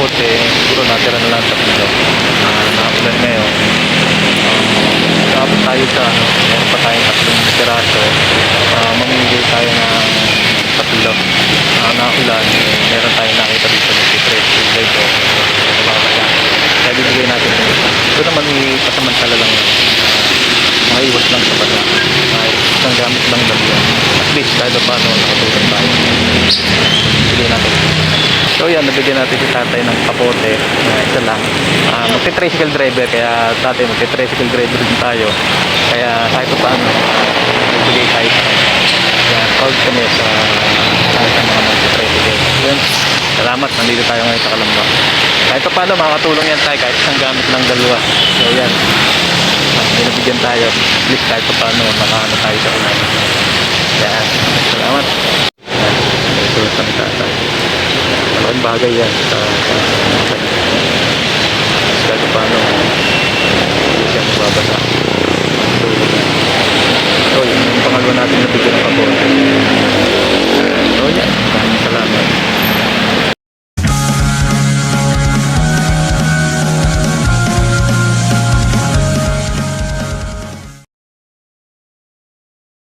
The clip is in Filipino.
kapote, siguro natira na lang sa pilo. Nakaulan ngayon. Tapos tayo sa ano, meron pa tayong 3 piraso. Mamimigay tayo ng 3. Nakaulan, meron tayong nakita dito ng secret. Ito, kaya bibigay natin ito naman pasamantala lang yun. Maiwas lang sa bata, isang gamit lang lang yun, at least kahit paano nakatulong tayo. Bigay natin. So yan, nabigyan natin si tatay ng kapote na isa lang. Magti-tricycle driver, kaya tatay magti-tricycle driver din tayo, kaya kahit paano bibigay tayo sa kanya. Kaya proud kami sa mga magti-tricycle. Yun, salamat, nandito tayo ngayon sa Calamba. Kahit paano makakatulong yan tayo, kahit isang gamit lang 2. So yan, binabigyan tayo, at least kahit paano makaano tayo sa ulan. Yan, salamat. Ito sa tatay, malaking bagay yan sa kahit paano